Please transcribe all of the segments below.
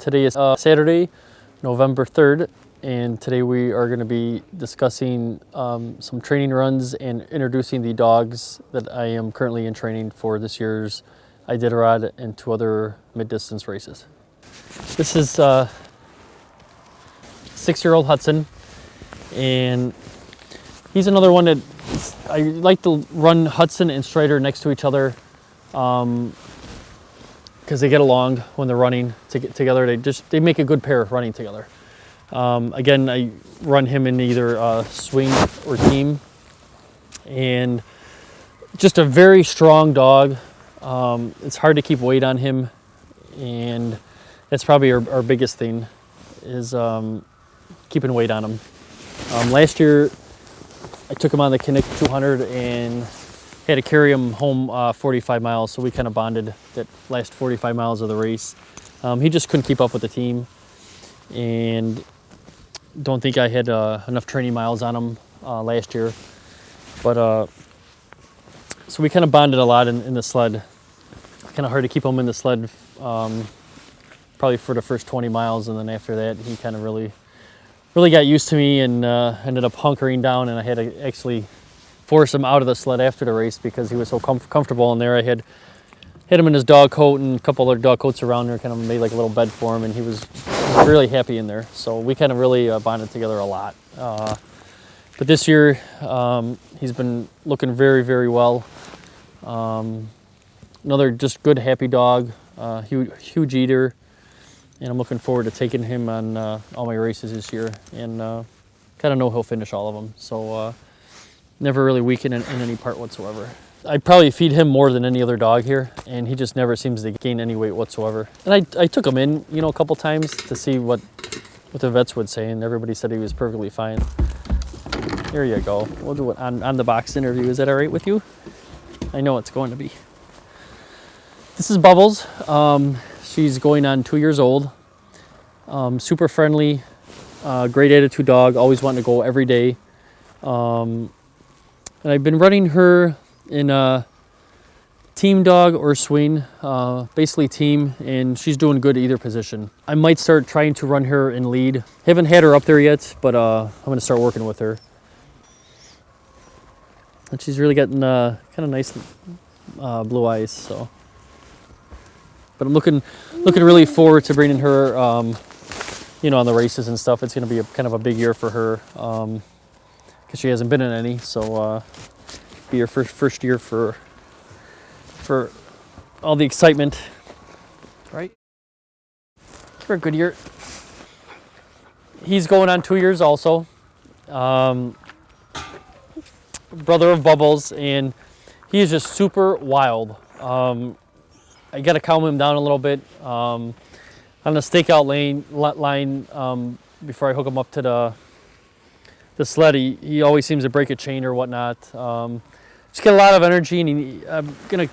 Today is Saturday, November 3rd, and today we are going to be discussing some training runs and introducing the dogs that I am currently in training for this year's Iditarod and 2 other mid-distance races. This is 6-year-old Hudson, and he's another one that I like to run Hudson and Strider next to each other because they get along when they're running together. They make a good pair running together. Again, I run him in either swing or team, and just a very strong dog. It's hard to keep weight on him, and that's probably our biggest thing is keeping weight on him. Last year, I took him on the Connect 200 and had to carry him home 45 miles, so we kind of bonded that last 45 miles of the race. He just couldn't keep up with the team, and don't think I had enough training miles on him last year. But so we kind of bonded a lot in the sled. Kind of hard to keep him in the sled probably for the first 20 miles, and then after that he kind of really got used to me and ended up hunkering down, and I had to actually force him out of the sled after the race because he was so comfortable in there. I had him in his dog coat and a couple other dog coats around there, kind of made like a little bed for him, and he was really happy in there. So we kind of really bonded together a lot. But this year he's been looking very, very well. Another just good, happy dog, huge eater. And I'm looking forward to taking him on all my races this year, and kind of know he'll finish all of them. So never really weakened in any part whatsoever. I probably feed him more than any other dog here, and he just never seems to gain any weight whatsoever. And I took him in, a couple times to see what the vets would say, and everybody said he was perfectly fine. Here you go. We'll do it on the box interview. Is that all right with you? I know it's going to be. This is Bubbles. She's going on 2 years old. Super friendly, great attitude dog, always wanting to go every day. And I've been running her in a team dog or swing, basically team, and she's doing good either position. I might start trying to run her in lead. Haven't had her up there yet, but I'm going to start working with her. And she's really getting kind of nice blue eyes, so. But I'm looking really forward to bringing her, on the races and stuff. It's going to be kind of a big year for her because she hasn't been in any. So be her first year for all the excitement, right? Come here, Goodyear. He's going on 2 years also. Brother of Bubbles, and he is just super wild. I got to calm him down a little bit. On the stakeout line before I hook him up to the sled, he always seems to break a chain or whatnot. Just got a lot of energy, and I'm gonna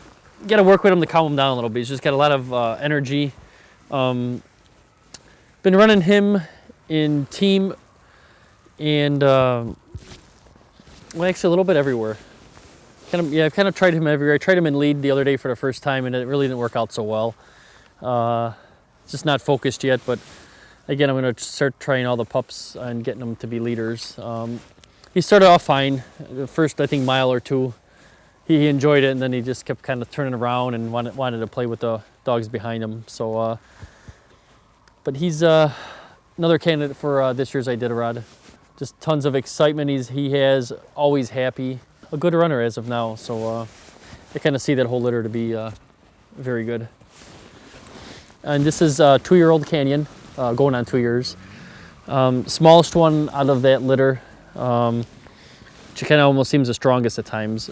work with him to calm him down a little bit. He's just got a lot of energy. Been running him in team and well, actually a little bit everywhere. I've kind of tried him everywhere. I tried him in lead the other day for the first time, and it really didn't work out so well. It's just not focused yet, but again, I'm going to start trying all the pups and getting them to be leaders. He started off fine. The first, I think, mile or two, he enjoyed it, and then he just kept kind of turning around and wanted to play with the dogs behind him. So, but he's another candidate for this year's Iditarod. Just tons of excitement. He has always happy. A good runner as of now, so I kind of see that whole litter to be very good. And this is 2-year-old Canyon, going on 2 years. Smallest one out of that litter. She kind of almost seems the strongest at times.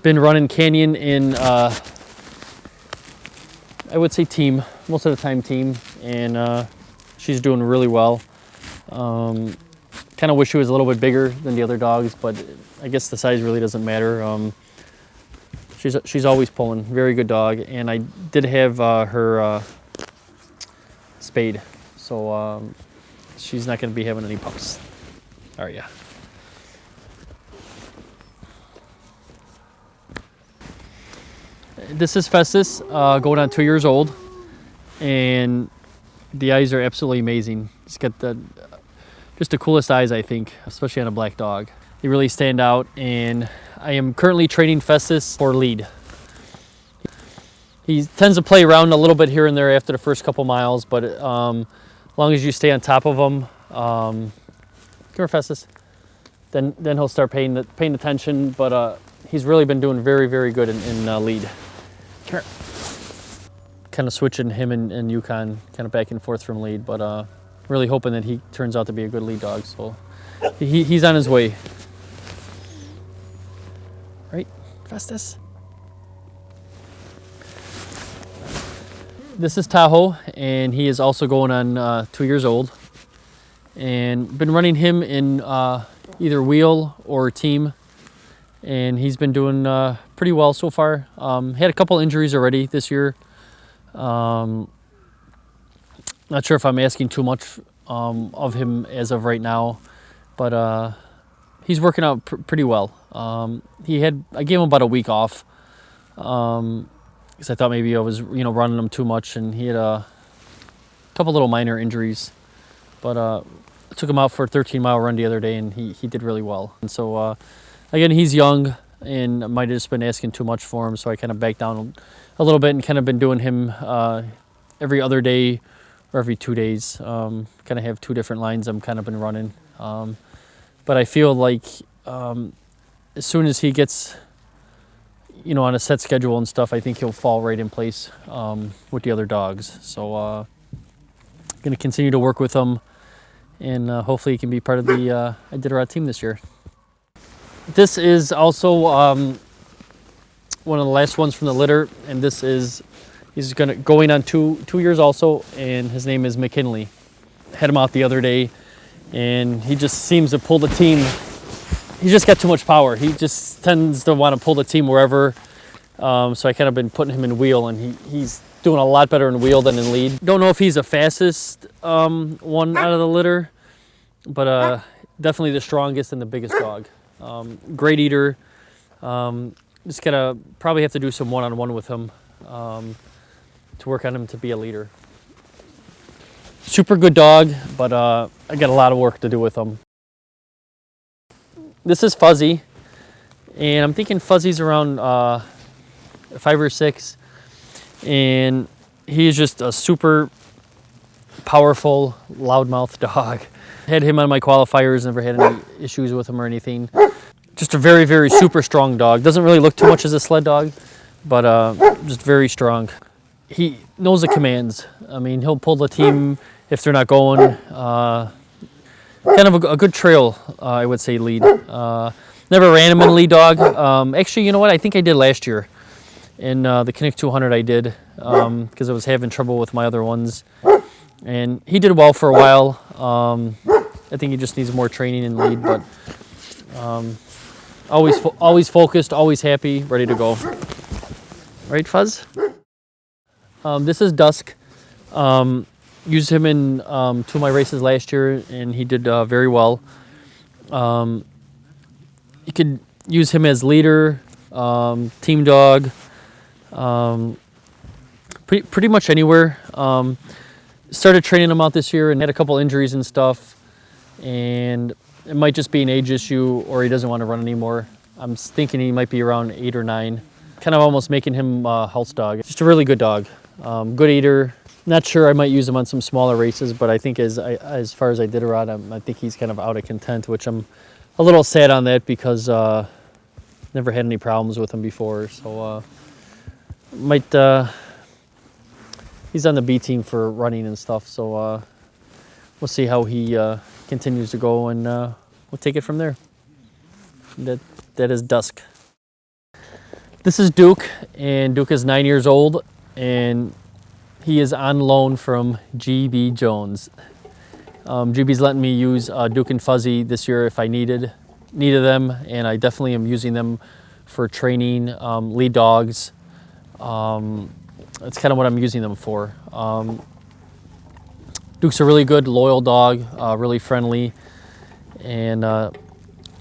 Been running Canyon in, I would say team, most of the time team, and she's doing really well. Kind of wish she was a little bit bigger than the other dogs, but I guess the size really doesn't matter. She's always pulling. Very good dog, and I did have her spayed, so she's not going to be having any pups. All right, yeah. This is Festus, going on 2 years old. and the eyes are absolutely amazing. He's got just the coolest eyes, I think, especially on a black dog. They really stand out, and I am currently training Festus for lead. He tends to play around a little bit here and there after the first couple miles, but as long as you stay on top of him, come here, Festus, then he'll start paying attention. But he's really been doing very, very good in lead. Come here. Kind of switching him and Yukon kind of back and forth from lead, but really hoping that he turns out to be a good lead dog. So he's on his way. Right, Festus? This is Tahoe, and he is also going on 2 years old. And been running him in either wheel or team, and he's been doing pretty well so far. Had a couple injuries already this year. Not sure if I'm asking too much of him as of right now, but he's working out pretty well. I gave him about a week off because I thought maybe I was running him too much, and he had a couple little minor injuries, but I took him out for a 13-mile run the other day, and he did really well. And so again, he's young, and I might have just been asking too much for him, so I kind of backed down a little bit and kind of been doing him every other day or every 2 days. Kind of have two different lines I'm kind of been running. But I feel like as soon as he gets on a set schedule and stuff, I think he'll fall right in place with the other dogs. So going to continue to work with him, and hopefully he can be part of the Iditarod team this year. This is also one of the last ones from the litter, and he's going on two years also, and his name is McKinley. Had him out the other day, and he just seems to pull the team. He's just got too much power. He just tends to want to pull the team wherever. So I kind of been putting him in wheel, and he's doing a lot better in wheel than in lead. Don't know if he's the fastest one out of the litter, but definitely the strongest and the biggest dog. Great eater. Just gotta probably have to do some one-on-one with him to work on him to be a leader. Super good dog, but I got a lot of work to do with him. This is Fuzzie, and I'm thinking Fuzzie's around 5 or 6, and he is just a super powerful, loudmouth dog. Had him on my qualifiers, never had any issues with him or anything. Just a very, very super strong dog. Doesn't really look too much as a sled dog, but just very strong. He knows the commands. I mean, he'll pull the team if they're not going. Kind of a good trail, I would say, lead. Never ran him in lead dog. Actually, you know what? I think I did last year. In the Connect 200 I did, because I was having trouble with my other ones. And he did well for a while. I think he just needs more training in lead, but always focused, always happy, ready to go. Right, Fuzz? This is Dusk. Used him in 2 of my races last year, and he did very well. You could use him as leader, team dog, pretty much anywhere. Started training him out this year and had a couple injuries and stuff, and it might just be an age issue, or he doesn't want to run anymore. I'm thinking he might be around 8 or 9. Kind of almost making him a house dog. Just a really good dog. Good eater. Not sure, I might use him on some smaller races, but I think as far as Iditarod, I think he's kind of out of content, which I'm a little sad on that because never had any problems with him before. So he's on the B team for running and stuff. So we'll see how he continues to go, and we'll take it from there. That is Dusk. This is Duke, and Duke is 9 years old, and he is on loan from GB Jones. GB's letting me use Duke and Fuzzie this year if I needed them, and I definitely am using them for training lead dogs. That's kind of what I'm using them for. Duke's a really good, loyal dog, really friendly, and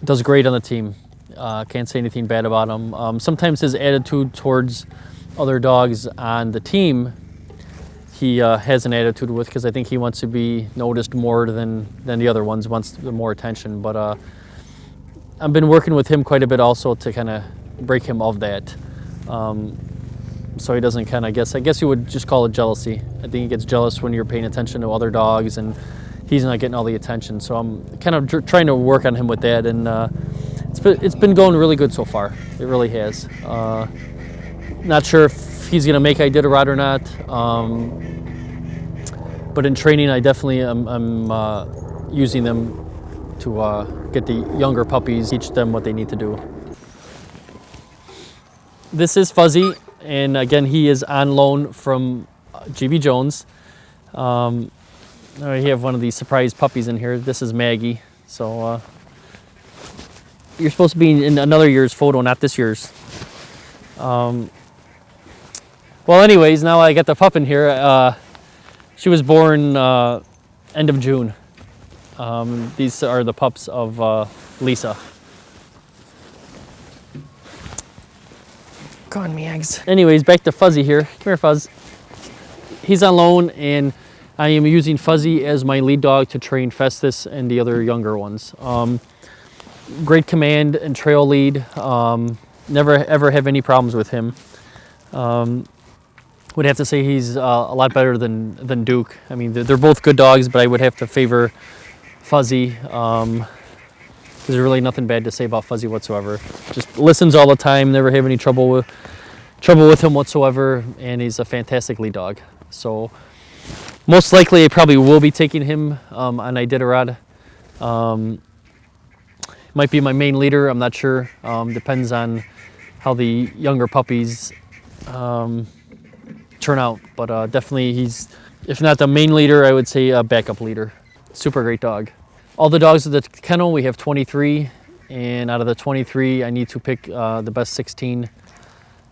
does great on the team. Can't say anything bad about him. Sometimes his attitude towards other dogs on the team he has an attitude with, because I think he wants to be noticed more than the other ones, wants the more attention. But I've been working with him quite a bit also to kind of break him of that. So he doesn't kind of, I guess you would just call it jealousy. I think he gets jealous when you're paying attention to other dogs and he's not getting all the attention. So I'm kind of trying to work on him with that, and it's been going really good so far. It really has. Not sure if he's gonna make Iditarod or not, but in training I definitely am using them to get the younger puppies, teach them what they need to do. This is Fuzzie, and again he is on loan from GB Jones. We have one of these surprise puppies in here. This is Maggie. So you're supposed to be in another year's photo, not this year's. Well, anyways, now I got the pup in here. She was born end of June. These are the pups of Lisa. Go on, Meags. Anyways, back to Fuzzie here. Come here, Fuzz. He's on loan, and I am using Fuzzie as my lead dog to train Festus and the other younger ones. Great command and trail lead. Never ever have any problems with him. Would have to say he's a lot better than Duke. I mean, they're both good dogs, but I would have to favor Fuzzie. There's really nothing bad to say about Fuzzie whatsoever. Just listens all the time. Never have any trouble with him whatsoever, and he's a fantastic lead dog. So most likely, I probably will be taking him on Iditarod. Might be my main leader. I'm not sure. Depends on how the younger puppies turn out. But definitely, he's, if not the main leader, I would say a backup leader. Super great dog. All the dogs at the kennel, we have 23, and out of the 23, I need to pick the best 16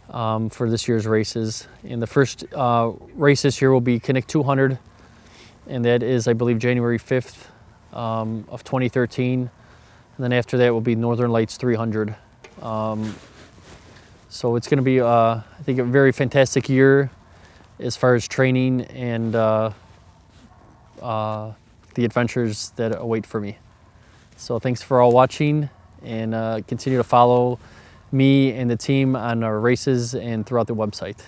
for this year's races. And the first race this year will be Connect 200, and that is, I believe, January 5th of 2013. And then after that will be Northern Lights 300. So it's going to be, I think, a very fantastic year as far as training and the adventures that await for me. So thanks for all watching, and continue to follow me and the team on our races and throughout the website.